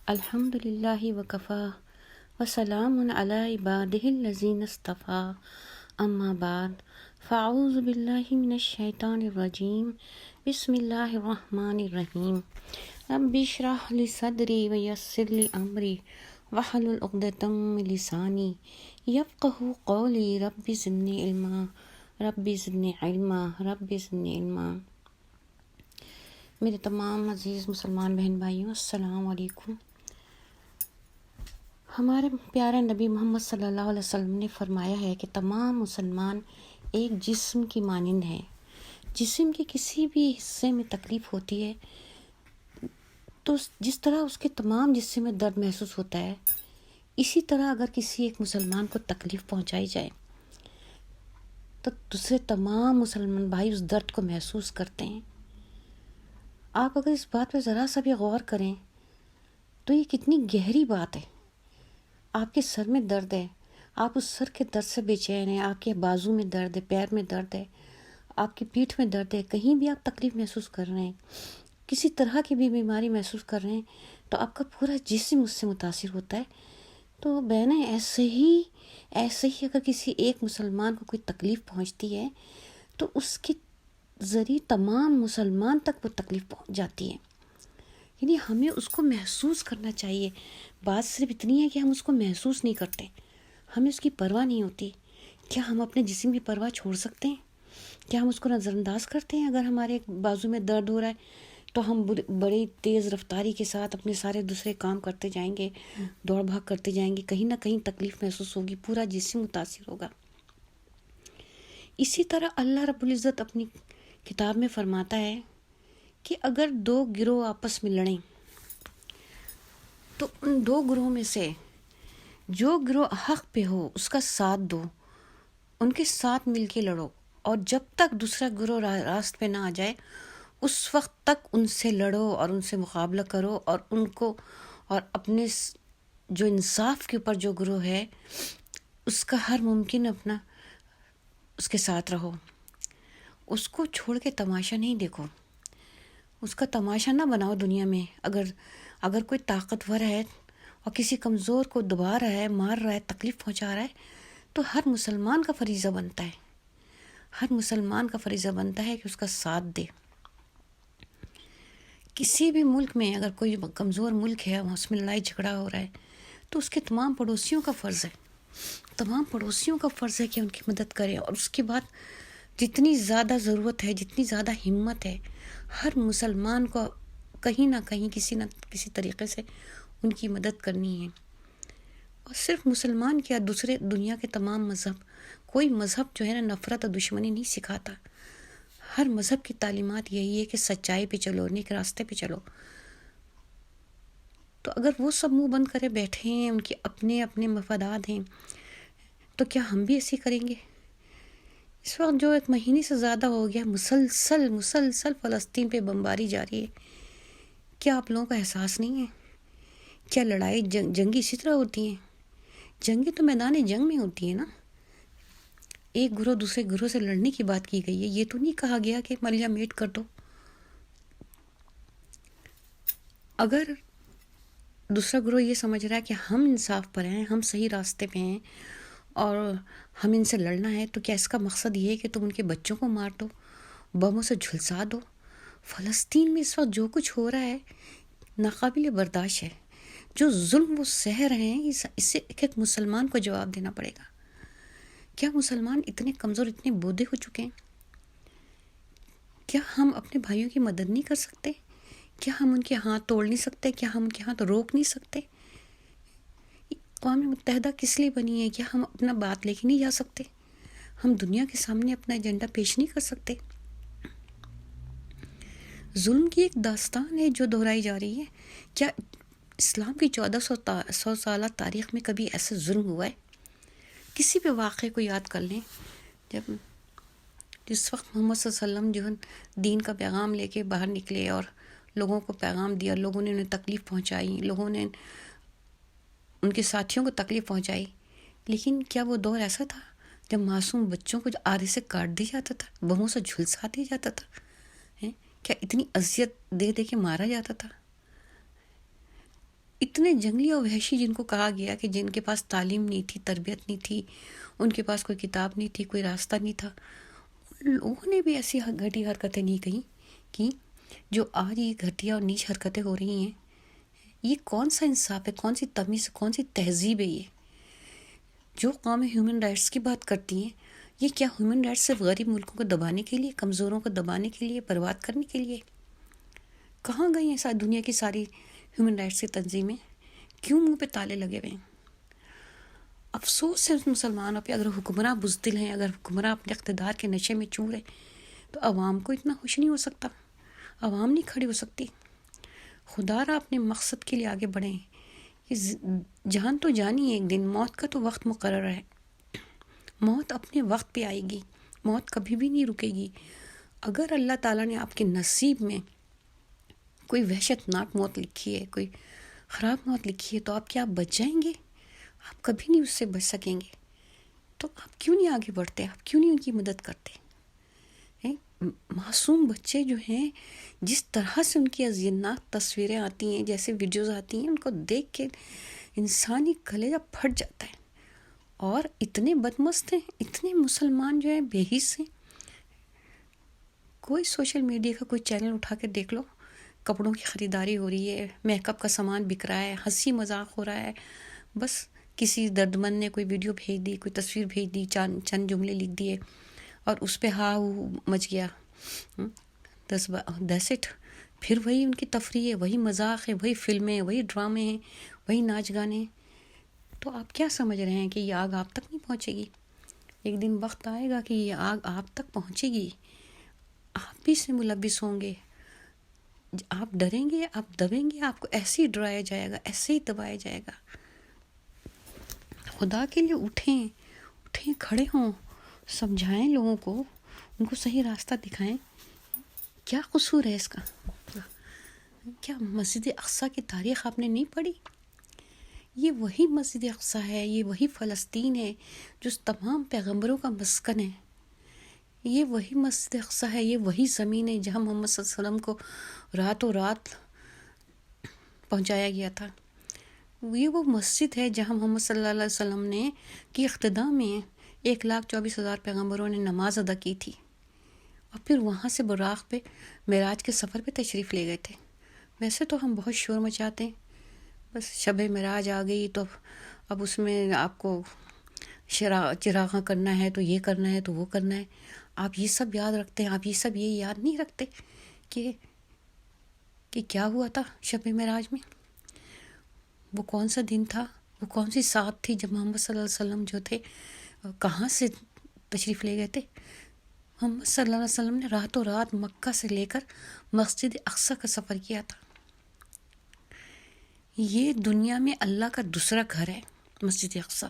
الحمد للہ وکفا وسلام علی عبادہ الذین اصطفیٰ اما بعد فاعوذ باللہ من الشیطان الرجیم بسم اللہ الرحمن الرحیم رب اشرح لی صدری ویسر لی امری واحلل عقدۃ من لسانی یفقہوا قولی رب زدنی علما رب زدنی علما رب زدنی علما۔ میرے تمام عزیز مسلمان بہن بھائیوں، السلام علیکم۔ ہمارے پیارے نبی محمد صلی اللہ علیہ وسلم نے فرمایا ہے کہ تمام مسلمان ایک جسم کی مانند ہے۔ جسم کے کسی بھی حصے میں تکلیف ہوتی ہے تو جس طرح اس کے تمام جسم میں درد محسوس ہوتا ہے، اسی طرح اگر کسی ایک مسلمان کو تکلیف پہنچائی جائے تو دوسرے تمام مسلمان بھائی اس درد کو محسوس کرتے ہیں۔ آپ اگر اس بات پہ ذرا سا بھی غور کریں تو یہ کتنی گہری بات ہے۔ آپ کے سر میں درد ہے، آپ اس سر کے درد سے بے چین ہیں، آپ کے بازو میں درد ہے، پیر میں درد ہے، آپ کی پیٹھ میں درد ہے، کہیں بھی آپ تکلیف محسوس کر رہے ہیں، کسی طرح کی بھی بیماری محسوس کر رہے ہیں تو آپ کا پورا جسم اس سے متاثر ہوتا ہے۔ تو بہنیں ایسے ہی اگر کسی ایک مسلمان کو کوئی تکلیف پہنچتی ہے تو اس کے ذریعے تمام مسلمان تک وہ تکلیف پہنچ جاتی ہے۔ یعنی ہمیں اس کو محسوس کرنا چاہیے۔ بات صرف اتنی ہے کہ ہم اس کو محسوس نہیں کرتے، ہمیں اس کی پرواہ نہیں ہوتی۔ کیا ہم اپنے جسم کی پرواہ چھوڑ سکتے ہیں؟ کیا ہم اس کو نظر انداز کرتے ہیں؟ اگر ہمارے بازو میں درد ہو رہا ہے تو ہم بڑی تیز رفتاری کے ساتھ اپنے سارے دوسرے کام کرتے جائیں گے، دوڑ بھاگ کرتے جائیں گے، کہیں نہ کہیں تکلیف محسوس ہوگی، پورا جسم متاثر ہوگا۔ اسی طرح اللہ رب العزت اپنی کتاب میں فرماتا ہے کہ اگر دو گروہ آپس میں لڑیں تو ان دو گروہ میں سے جو گروہ حق پہ ہو اس کا ساتھ دو، ان کے ساتھ مل کے لڑو، اور جب تک دوسرا گروہ راست پہ نہ آ جائے اس وقت تک ان سے لڑو اور ان سے مقابلہ کرو، اور ان کو اور اپنے جو انصاف کے اوپر جو گروہ ہے اس کا ہر ممکن اپنا اس کے ساتھ رہو۔ اس کو چھوڑ کے تماشا نہیں دیکھو، اس کا تماشا نہ بناؤ دنیا میں۔ اگر کوئی طاقتور ہے اور کسی کمزور کو دبا رہا ہے، مار رہا ہے، تکلیف پہنچا رہا ہے تو ہر مسلمان کا فریضہ بنتا ہے، ہر مسلمان کا فریضہ بنتا ہے کہ اس کا ساتھ دے۔ کسی بھی ملک میں اگر کوئی کمزور ملک ہے، اس میں لڑائی جھگڑا ہو رہا ہے تو اس کے تمام پڑوسیوں کا فرض ہے، تمام پڑوسیوں کا فرض ہے کہ ان کی مدد کریں، اور اس کے بعد جتنی زیادہ ضرورت ہے، جتنی زیادہ ہمت ہے، ہر مسلمان کو کہیں نہ کہیں کسی نہ کسی طریقے سے ان کی مدد کرنی ہے۔ اور صرف مسلمان کیا، دوسرے دنیا کے تمام مذہب، کوئی مذہب جو ہے نا نفرت اور دشمنی نہیں سکھاتا۔ ہر مذہب کی تعلیمات یہی ہے کہ سچائی پہ چلو، نیک راستے پہ چلو۔ تو اگر وہ سب منہ بند کرے بیٹھے ہیں، ان کے اپنے اپنے مفادات ہیں، تو کیا ہم بھی ایسی کریں گے؟ اس وقت جو ایک مہینے سے زیادہ ہو گیا مسلسل فلسطین پہ بمباری جاری ہے، کیا آپ لوگوں کا احساس نہیں ہے؟ کیا لڑائی جنگی اسی طرح ہوتی ہیں؟ جنگی تو میدان جنگ میں ہوتی ہے نا۔ ایک گروہ دوسرے گروہ سے لڑنے کی بات کی گئی ہے، یہ تو نہیں کہا گیا کہ ملیا میٹ کر دو۔ اگر دوسرا گروہ یہ سمجھ رہا ہے کہ ہم انصاف پر ہیں، ہم صحیح راستے پہ ہیں اور ہم ان سے لڑنا ہے، تو کیا اس کا مقصد یہ ہے کہ تم ان کے بچوں کو مار دو، بموں سے جھلسا دو؟ فلسطین میں اس وقت جو کچھ ہو رہا ہے ناقابل برداشت ہے۔ جو ظلم وہ سہ رہے ہیں، اس سے ایک مسلمان کو جواب دینا پڑے گا۔ کیا مسلمان اتنے کمزور، اتنے بودھے ہو چکے ہیں؟ کیا ہم اپنے بھائیوں کی مدد نہیں کر سکتے؟ کیا ہم ان کے ہاتھ توڑ نہیں سکتے؟ کیا ہم ان کے ہاتھ روک نہیں سکتے؟ اقوام متحدہ کس لیے بنی ہے؟ کیا ہم اپنا بات لے کے نہیں جا سکتے؟ ہم دنیا کے سامنے اپنا ایجنڈا پیش نہیں کر سکتے؟ ظلم کی ایک داستان ہے جو دہرائی جا رہی ہے۔ کیا اسلام کی 1400 سالہ تاریخ میں کبھی ایسا ظلم ہوا ہے؟ کسی بھی واقعے کو یاد کر لیں، جس وقت محمد صلی اللہ علیہ وسلم جو دین کا پیغام لے کے باہر نکلے اور لوگوں کو پیغام دیا، لوگوں نے انہیں تکلیف پہنچائی، لوگوں نے ان کے ساتھیوں کو تکلیف پہنچائی، لیکن کیا وہ دور ایسا تھا جب معصوم بچوں کو آدھے سے کاٹ دیا جاتا تھا، بموں سے جھلسا دیا جاتا تھا؟ کیا اتنی اذیت دے دے کے مارا جاتا تھا؟ اتنے جنگلی اور وحشی جن کو کہا گیا کہ جن کے پاس تعلیم نہیں تھی، تربیت نہیں تھی، ان کے پاس کوئی کتاب نہیں تھی، کوئی راستہ نہیں تھا، ان لوگوں نے بھی ایسی گھٹی حرکتیں نہیں کی جو آج یہ گھٹیا اور نیچ حرکتیں ہو رہی ہیں۔ یہ کون سا انصاف ہے، کون سی تمیز، کون سی تہذیب ہے؟ یہ جو قومیں ہیومن رائٹس کی بات کرتی ہیں، یہ کیا ہیومن رائٹس صرف غریب ملکوں کو دبانے کے لیے، کمزوروں کو دبانے کے لیے، برباد کرنے کے لیے؟ کہاں گئی ہیں دنیا کی ساری ہیومن رائٹس کی تنظیمیں؟ کیوں منہ پہ تالے لگے ہوئے ہیں؟ افسوس ہے اس مسلمانوں پہ، اگر حکمراں بزدل ہیں، اگر حکمراں اپنے اقتدار کے نشے میں چور ہیں، تو عوام کو اتنا خوش نہیں ہو سکتا، عوام نہیں کھڑی ہو سکتی؟ خدا را اپنے مقصد کے لیے آگے بڑھیں۔ جان تو جانی ہے، ایک دن موت کا تو وقت مقرر ہے، موت اپنے وقت پہ آئے گی، موت کبھی بھی نہیں رکے گی۔ اگر اللہ تعالیٰ نے آپ کے نصیب میں کوئی وحشت ناک موت لکھی ہے، کوئی خراب موت لکھی ہے، تو آپ کیا بچ جائیں گے؟ آپ کبھی نہیں اس سے بچ سکیں گے۔ تو آپ کیوں نہیں آگے بڑھتے؟ آپ کیوں نہیں ان کی مدد کرتے؟ معصوم بچے جو ہیں، جس طرح سے ان کی اذیتناک تصویریں آتی ہیں، جیسے ویڈیوز آتی ہیں، ان کو دیکھ کے انسانی کلیجہ پھٹ جاتا ہے۔ اور اتنے بدمست ہیں، اتنے مسلمان جو ہیں بے حس ہیں۔ کوئی سوشل میڈیا کا کوئی چینل اٹھا کے دیکھ لو، کپڑوں کی خریداری ہو رہی ہے، میک اپ کا سامان بک رہا ہے، ہنسی مذاق ہو رہا ہے، بس کسی درد مند نے کوئی ویڈیو بھیج دی، کوئی تصویر بھیج دی، چند جملے لکھ دیے اور اس پہ ہا ہو مچ گیا، دیٹس اٹ۔ پھر وہی ان کی تفریح ہے، وہی مذاق ہے، وہی فلمیں ہیں، وہی ڈرامے ہیں، وہی ناچ گانے ہیں۔ تو آپ کیا سمجھ رہے ہیں کہ یہ آگ آپ تک نہیں پہنچے گی؟ ایک دن وقت آئے گا کہ یہ آگ آپ تک پہنچے گی، آپ بھی اس میں ملوث ہوں گے۔ آپ ڈریں گے، آپ دبیں گے، آپ کو ایسے ہی ڈرایا جائے گا، ایسے ہی دبایا جائے گا۔ خدا کے لیے اٹھیں، کھڑے ہوں، سمجھائیں لوگوں کو، ان کو صحیح راستہ دکھائیں۔ کیا قصور ہے اس کا؟ کیا مسجد اقصیٰ کی تاریخ آپ نے نہیں پڑھی؟ یہ وہی مسجد اقصیٰ ہے، یہ وہی فلسطین ہے جو تمام پیغمبروں کا مسکن ہے۔ یہ وہی مسجد اقصیٰ ہے، یہ وہی زمین ہے جہاں محمد صلی اللہ علیہ وسلم کو راتوں رات پہنچایا گیا تھا۔ یہ وہ مسجد ہے جہاں محمد صلی اللہ علیہ وسلم نے کی اقتداء میں 1,24,000 پیغمبروں نے نماز ادا کی تھی، اور پھر وہاں سے براق پہ معراج کے سفر پہ تشریف لے گئے تھے۔ ویسے تو ہم بہت شور مچاتے ہیں، بس شب معراج آ گئی تو اب اس میں آپ کو چراغاں کرنا ہے، تو یہ کرنا ہے، تو وہ کرنا ہے۔ آپ یہ سب یاد رکھتے ہیں، آپ یہ سب یہ یاد نہیں رکھتے کہ کیا ہوا تھا شب معراج میں؟ وہ کون سا دن تھا، وہ کون سی سات تھی جب محمد صلی اللہ علیہ وسلم جو تھے کہاں سے تشریف لے گئے تھے؟ محمد صلی اللہ علیہ وسلم نے راتوں رات مکہ سے لے کر مسجد اقصیٰ کا سفر کیا تھا۔ یہ دنیا میں اللہ کا دوسرا گھر ہے مسجد اقصیٰ۔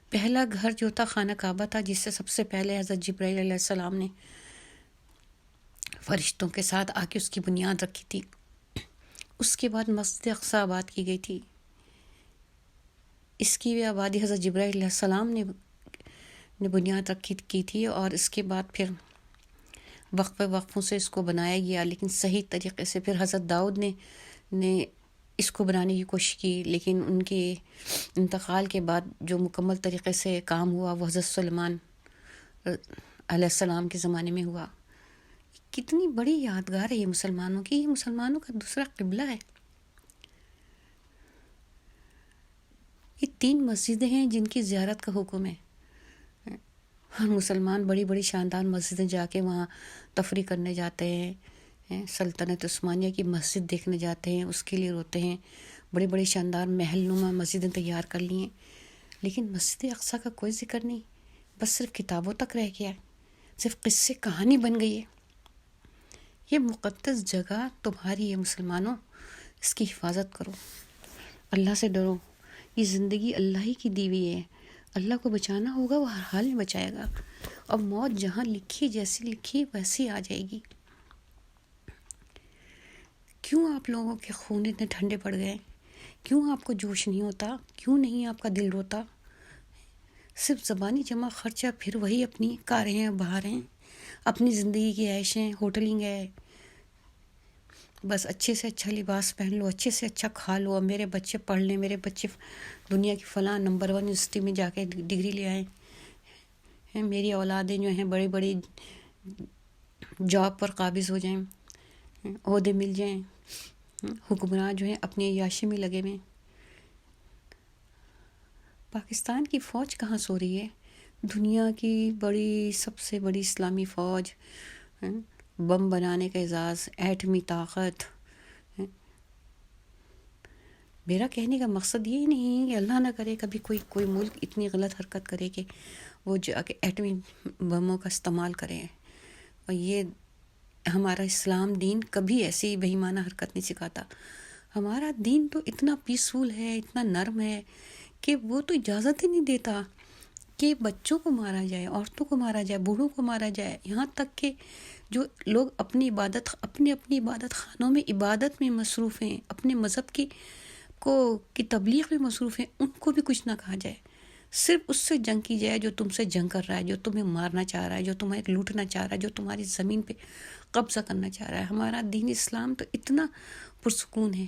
پہلا گھر جو تھا خانہ کعبہ تھا، جس سے سب سے پہلے حضرت جبرائیل علیہ السلام نے فرشتوں کے ساتھ آ کے اس کی بنیاد رکھی تھی۔ اس کے بعد مسجد اقصیٰ آباد کی گئی تھی۔ اس کی بھی آبادی حضرت جبرائیل علیہ السلام نے بنیاد رکھی کی تھی، اور اس کے بعد پھر وقفوں سے اس کو بنایا گیا، لیکن صحیح طریقے سے پھر حضرت داؤد نے اس کو بنانے کی کوشش کی، لیکن ان کے انتقال کے بعد جو مکمل طریقے سے کام ہوا وہ حضرت سلیمان علیہ السلام کے زمانے میں ہوا۔ کتنی بڑی یادگار ہے یہ مسلمانوں کی، یہ مسلمانوں کا دوسرا قبلہ ہے۔ یہ 3 مسجدیں ہیں جن کی زیارت کا حکم ہے۔ ہر مسلمان بڑی بڑی شاندار مسجدیں جا کے وہاں تفریح کرنے جاتے ہیں، سلطنت عثمانیہ کی مسجد دیکھنے جاتے ہیں، اس کے لیے روتے ہیں، بڑی بڑی شاندار محل نما مسجدیں تیار کر لی ہیں، لیکن مسجد اقصیٰ کا کوئی ذکر نہیں، بس صرف کتابوں تک رہ گیا ہے، صرف قصے کہانی بن گئی ہے۔ یہ مقدس جگہ تمہاری ہے مسلمانوں، اس کی حفاظت کرو، اللہ سے ڈرو۔ یہ زندگی اللہ ہی کی دی ہوئی ہے، اللہ کو بچانا ہوگا، وہ ہر حال میں بچائے گا، اور موت جہاں لکھی جیسی لکھی ویسی آ جائے گی۔ کیوں آپ لوگوں کے خون اتنے ٹھنڈے پڑ گئے؟ کیوں آپ کو جوش نہیں ہوتا؟ کیوں نہیں آپ کا دل روتا؟ صرف زبانی جمع خرچہ، پھر وہی اپنی کاریں ہیں، باہر ہیں، اپنی زندگی کی عیشیں، ہوٹلنگ ہے، بس اچھے سے اچھا لباس پہن لو، اچھے سے اچھا کھا لو، اور میرے بچے پڑھ لیں، میرے بچے دنیا کی فلاں نمبر 1 یونیورسٹی میں جا کے ڈگری لے آئیں، میری اولادیں جو ہیں بڑی بڑی جاب پر قابض ہو جائیں، عہدے مل جائیں، حکمراں جو ہیں اپنی عیاشی میں لگے ہوئے۔ پاکستان کی فوج کہاں سو رہی ہے؟ دنیا کی سب سے بڑی اسلامی فوج، بم بنانے کا اعزاز، ایٹمی طاقت۔ میرا کہنے کا مقصد یہ نہیں کہ اللہ نہ کرے کبھی کوئی ملک اتنی غلط حرکت کرے کہ وہ جا کے ایٹمی بموں کا استعمال کرے، اور یہ ہمارا اسلام دین کبھی ایسی بے ایمانہ حرکت نہیں سکھاتا۔ ہمارا دین تو اتنا پیسفل ہے، اتنا نرم ہے کہ وہ تو اجازت ہی نہیں دیتا کہ بچوں کو مارا جائے، عورتوں کو مارا جائے، بوڑھوں کو مارا جائے، یہاں تک کہ جو لوگ اپنی عبادت خانوں میں عبادت میں مصروف ہیں، اپنے مذہب کی تبلیغ میں مصروف ہیں، ان کو بھی کچھ نہ کہا جائے، صرف اس سے جنگ کی جائے جو تم سے جنگ کر رہا ہے، جو تمہیں مارنا چاہ رہا ہے، جو تمہیں لوٹنا چاہ رہا ہے، جو تمہاری زمین پہ قبضہ کرنا چاہ رہا ہے۔ ہمارا دین اسلام تو اتنا پرسکون ہے،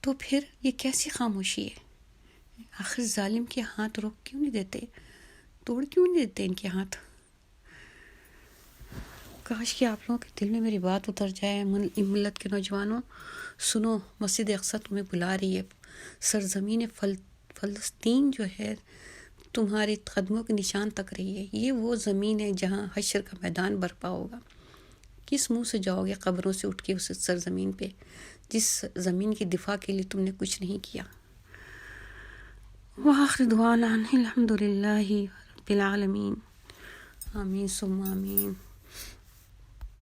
تو پھر یہ کیسی خاموشی ہے؟ آخر ظالم کے ہاتھ روک کیوں نہیں دیتے، توڑ کیوں نہیں دیتے ان کے ہاتھ؟ کاش کہ آپ لوگوں کے دل میں میری بات اتر جائے۔ ملت کے نوجوانوں سنو، مسجد اقصی تمہیں بلا رہی ہے، سرزمین فلسطین جو ہے تمہارے قدموں کے نشان تک رہی ہے، یہ وہ زمین ہے جہاں حشر کا میدان برپا ہوگا۔ کس منہ سے جاؤ گے قبروں سے اٹھ کے اس سرزمین پہ جس زمین کی دفاع کے لیے تم نے کچھ نہیں کیا؟ وآخر دعوانا الحمدللہ رب العالمین، آمین ثم آمین۔